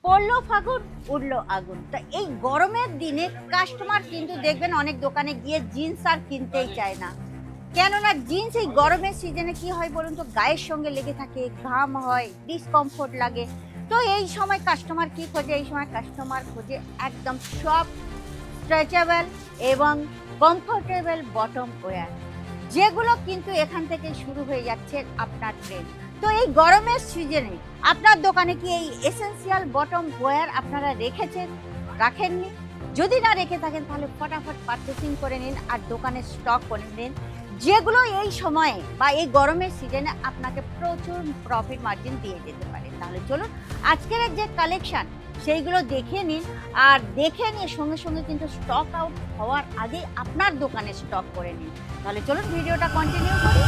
পড়লো ফাগুন উঠলো আগুন। তো এই গরমের দিনে কাস্টমার কিন্তু দেখবেন অনেক দোকানে গিয়ে জিন্স আর কিনতেই চায় না। কেননা জিন্স এই গরমের সিজনে কি হয় বলুন তো, গায়ের সঙ্গে লেগে থাকে, ঘাম হয়, ডিসকমফোর্ট লাগে। তো এই সময় কাস্টমার কি খোঁজে? এই সময় কাস্টমার খোঁজে একদম সফট, স্ট্রেচেবল এবং কমফোর্টেবল বটম ওয়্যার, যেগুলো কিন্তু এখান থেকে শুরু হয়ে যাচ্ছে আপনার ট্রেন্ড। তো এই গরমের সিজনে আপনার দোকানে কি এই এসেনশিয়াল বটম ওয়্যার আপনারা রেখেছেন? রাখেননি? যদি না রেখে থাকেন তাহলে ফটাফট পারচেসিং করে নিন আর দোকানে স্টক করে নিন, যেগুলো এই সময়ে বা এই গরমের সিজনে আপনাকে প্রচুর প্রফিট মার্জিন দিয়ে যেতে পারে। তাহলে চলুন আজকের যে কালেকশন সেইগুলো দেখে নিন, আর দেখে নিয়ে সঙ্গে সঙ্গে কিন্তু স্টক আউট হওয়ার আগেই আপনার দোকানে স্টক করে নিন। তাহলে চলুন ভিডিওটা কন্টিনিউ করি।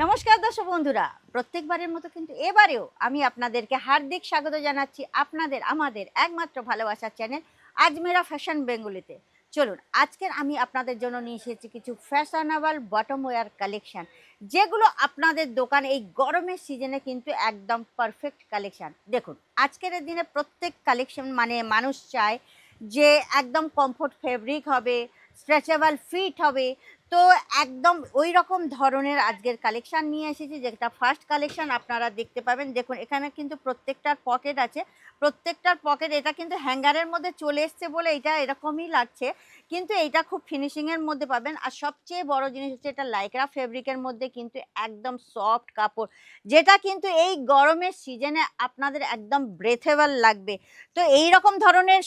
নমস্কার দর্শক বন্ধুরা, প্রত্যেকবারের মতো কিন্তু এবারেও আমি আপনাদেরকে হার্দিক স্বাগত জানাচ্ছি আপনাদের আমাদের একমাত্র ভালোবাসার চ্যানেল আজমেরা ফ্যাশন বেঙ্গলিতে। চলুন আজকের আমি আপনাদের জন্য নিয়ে এসেছি কিছু ফ্যাশনেবল বটম ওয়্যার কালেকশন, যেগুলো আপনাদের দোকান এই গরমের সিজনে কিন্তু একদম পারফেক্ট কালেকশন। দেখুন আজকের দিনে প্রত্যেক কালেকশন মানে মানুষ চায় যে একদম কমফোর্ট ফেব্রিক হবে, স্ট্রেচেবল ফিট হবে। তো একদম ওই রকম ধরনের আজকের কালেকশন নিয়ে এসেছি, যেটা ফার্স্ট কালেকশন আপনারা দেখতে পাবেন। দেখুন এখানে কিন্তু প্রত্যেকটার পকেট আছে, প্রত্যেকটার পকেট। এটা কিন্তু হ্যাঙ্গারের মধ্যে চলে এসছে বলে এটা এরকমই লাগছে, কিন্তু এইটা খুব ফিনিশিংয়ের মধ্যে পাবেন। আর সবচেয়ে বড় জিনিস হচ্ছে এটা লাইক্রা ফেব্রিকের মধ্যে কিন্তু একদম সফট কাপড়, যেটা কিন্তু এই গরমের সিজনে আপনাদের একদম ব্রেথেবল লাগবে। তো এই রকম ধরনের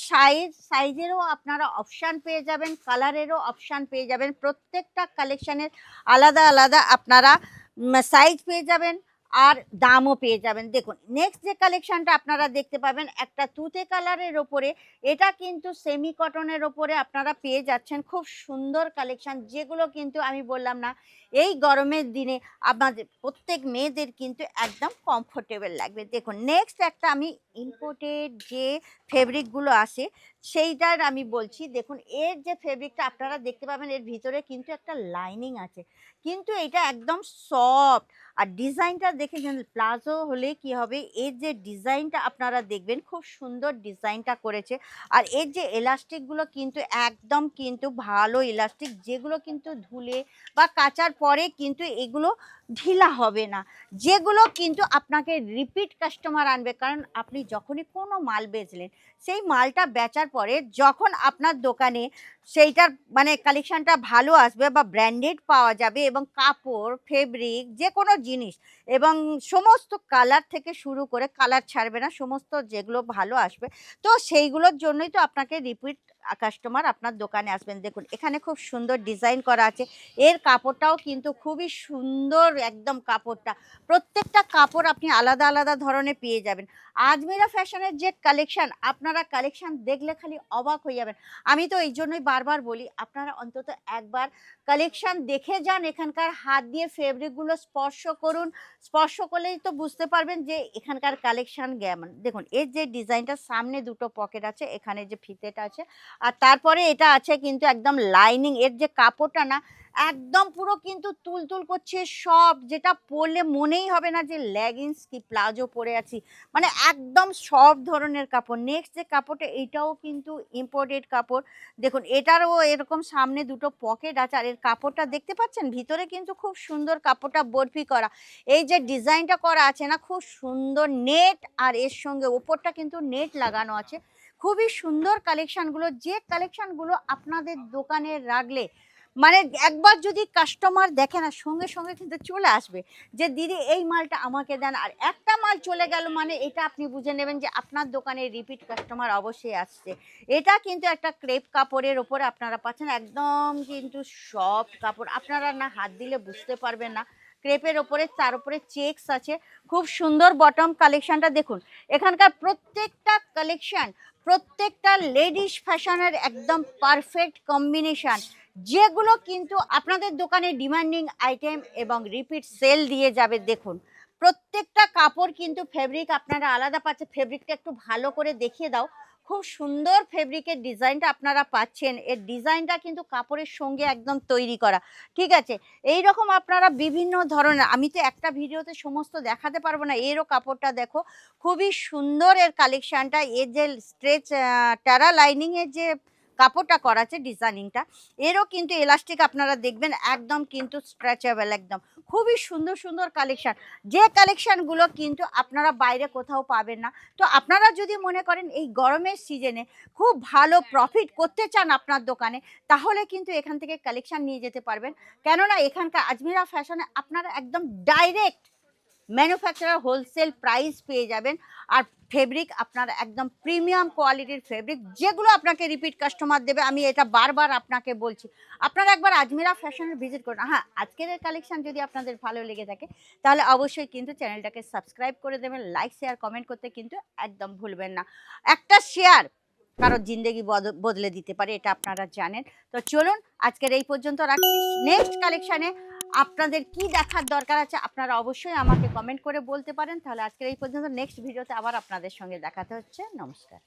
সাইজেরও আপনারা অপশান পেয়ে যাবেন, কালারেরও অপশান পেয়ে যাবেন। প্রত্যেকটা কালেকশানের আলাদা আলাদা আপনারা সাইজ পেয়ে যাবেন আর দামও পেয়ে যাবেন। দেখুন নেক্সট যে কালেকশানটা আপনারা দেখতে পাবেন একটা তুতে কালারের ওপরে, এটা কিন্তু সেমি কটনের ওপরে আপনারা পেয়ে যাচ্ছেন। খুব সুন্দর কালেকশান, যেগুলো কিন্তু আমি বললাম না এই গরমের দিনে আপনাদের প্রত্যেক মেয়েদের কিন্তু একদম কমফোর্টেবল লাগবে। দেখুন নেক্সট একটা আমি ইম্পোর্টেড যে ফেব্রিকগুলো আসে সেইটার আমি বলছি। দেখুন এর যে ফেব্রিকটা আপনারা দেখতে পাবেন, এর ভিতরে কিন্তু একটা লাইনিং আছে, কিন্তু এটা একদম সফট। আর ডিজাইনটা দেখে প্লাজো হলে কি হবে, এর যে ডিজাইনটা আপনারা দেখবেন খুব সুন্দর ডিজাইনটা করেছে। আর এর যে এলাস্টিকগুলো কিন্তু একদম কিন্তু ভালো ইলাস্টিক, যেগুলো কিন্তু ধুলে বা কাচার পরে কিন্তু এগুলো ঢিলা হবে না, যেগুলো কিন্তু আপনাকে রিপিট কাস্টমার আনবে। কারণ আপনি যখনই কোনো মাল বেচলেন, সেই মালটা বেচার পরে যখন আপনার দোকানে সেইটার মানে কালেকশানটা ভালো আসবে বা ব্র্যান্ডেড পাওয়া যাবে, এবং কাপড় ফেব্রিক যে কোনো জিনিস এবং সমস্ত কালার থেকে শুরু করে, কালার ছাড়বে না, সমস্ত যেগুলো ভালো আসবে, তো সেইগুলোর জন্যই তো আপনাকে রিপিট কাস্টমার আপনার দোকানে আসবেন। দেখুন এখানে খুব সুন্দর ডিজাইন করা আছে, এর কাপড়টাও কিন্তু খুবই সুন্দর একদম কাপড়টা। প্রত্যেকটা কাপড় আপনি আলাদা আলাদা ধরনের পেয়ে যাবেন। আজমেরা ফ্যাশনের যে কালেকশন, আপনারা কালেকশন দেখলে খালি অবাক হয়ে যাবেন। আমি তো এই জন্যই বারবার বলি আপনারা অন্তত একবার কালেকশন দেখে যান, এখানকার হাত দিয়ে ফেব্রিকগুলো স্পর্শ করুন। স্পর্শ করলেই তো বুঝতে পারবেন যে এখানকার কালেকশন কেমন। দেখুন এর যে ডিজাইনটা, সামনে দুটো পকেট আছে, এখানে যে ফিতেটা আছে, আর তারপরে এটা আছে কিন্তু একদম লাইনিং। এর যে কাপড়টা না একদম পুরো কিন্তু তুলতুল করছে, সব যেটা পরলে মনেই হবে না যে লেগিংস কি প্লাজো পরে আছি, মানে একদম সব ধরনের কাপড়। নেক্সট যে কাপড়টা, এটাও কিন্তু ইম্পোর্টেড কাপড়। দেখুন এটারও এরকম সামনে দুটো পকেট আছে, আর এর কাপড়টা দেখতে পাচ্ছেন ভিতরে কিন্তু খুব সুন্দর কাপড়টা বরফি করা। এই যে ডিজাইনটা করা আছে না, খুব সুন্দর নেট, আর এর সঙ্গে ওপরটা কিন্তু নেট লাগানো আছে। খুবই সুন্দর কালেকশানগুলো, যে কালেকশানগুলো আপনাদের দোকানে রাখলে মানে একবার যদি কাস্টমার দেখে না, সঙ্গে সঙ্গে কিন্তু চলে আসবে যে দিদি এই মালটা আমাকে দেন। আর একটা মাল চলে গেল মানে এটা আপনি বুঝে নেবেন যে আপনার দোকানে রিপিট কাস্টমার অবশ্যই আসছে। এটা কিন্তু একটা ক্রেপ কাপড়ের ওপরে আপনারা পাচ্ছেন, একদম কিন্তু সফট কাপড়, আপনারা না হাত দিলে বুঝতে পারবেন না। ক্রেপের ওপরে, তার উপরে চেকস আছে। খুব সুন্দর বটম কালেকশনটা দেখুন। এখানকার প্রত্যেকটা কালেকশন, প্রত্যেকটা লেডিস ফ্যাশনের একদম পারফেক্ট কম্বিনেশন, যেগুলো কিন্তু আপনাদের দোকানে ডিমান্ডিং আইটেম এবং রিপিট সেল দিয়ে যাবে। দেখুন প্রত্যেকটা কাপড় কিন্তু ফেব্রিক আপনারা আলাদা পাচ্ছে। ফেব্রিকটা একটু ভালো করে দেখিয়ে দাও, খুব সুন্দর ফেব্রিকের ডিজাইনটা আপনারা পাচ্ছেন। এর ডিজাইনটা কিন্তু কাপড়ের সঙ্গে একদম তৈরি করা, ঠিক আছে? এই রকম আপনারা বিভিন্ন ধরনের, আমি তো একটা ভিডিওতে সমস্ত দেখাতে পারবো না। এরও কাপড়টা দেখো, খুবই সুন্দর এর কালেকশানটা। এর যে স্ট্রেচ টেরা লাইনিংয়ের যে কাপড়টা করা আছে ডিজাইনিংটা, এরও কিন্তু এলাস্টিক আপনারা দেখবেন একদম কিন্তু স্ট্রেচেবল একদম। খুবই সুন্দর সুন্দর কালেকশান, যে কালেকশানগুলো কিন্তু আপনারা বাইরে কোথাও পাবেন না। তো আপনারা যদি মনে করেন এই গরমের সিজনে খুব ভালো প্রফিট করতে চান আপনার দোকানে, তাহলে কিন্তু এখান থেকে কালেকশান নিয়ে যেতে পারবেন। কেননা এখানকার আজমিরা ফ্যাশনে আপনারা একদম ডাইরেক্ট ম্যানুফ্যাকচারার হোলসেল প্রাইস পেয়ে যাবেন। আর ফেব্রিক আপনার একদম প্রিমিয়াম কোয়ালিটির ফেব্রিক, যেগুলো আপনাকে রিপিট কাস্টমার দেবে। আমি এটা বারবার আপনাকে বলছি, আপনারা একবার আজমিরা ফ্যাশনে ভিজিট করুন। হ্যাঁ, আজকের এই কালেকশন যদি আপনাদের ভালো লেগে থাকে, তাহলে অবশ্যই কিন্তু চ্যানেলটাকে সাবস্ক্রাইব করে দেবেন, লাইক শেয়ার কমেন্ট করতে কিন্তু একদম ভুলবেন না। একটা শেয়ার কারোর জিন্দেগি বদলে দিতে পারে, এটা আপনারা জানেন। তো চলুন আজকের এই পর্যন্ত রাখছি। নেক্সট কালেকশানে আপনাদের কি দেখার দরকার আছে আপনারা অবশ্যই আমাকে কমেন্ট করে বলতে পারেন। তাহলে আজকের এই পর্যন্ত, নেক্সট ভিডিওতে আবার আপনাদের সঙ্গে দেখাতে হচ্ছে। নমস্কার।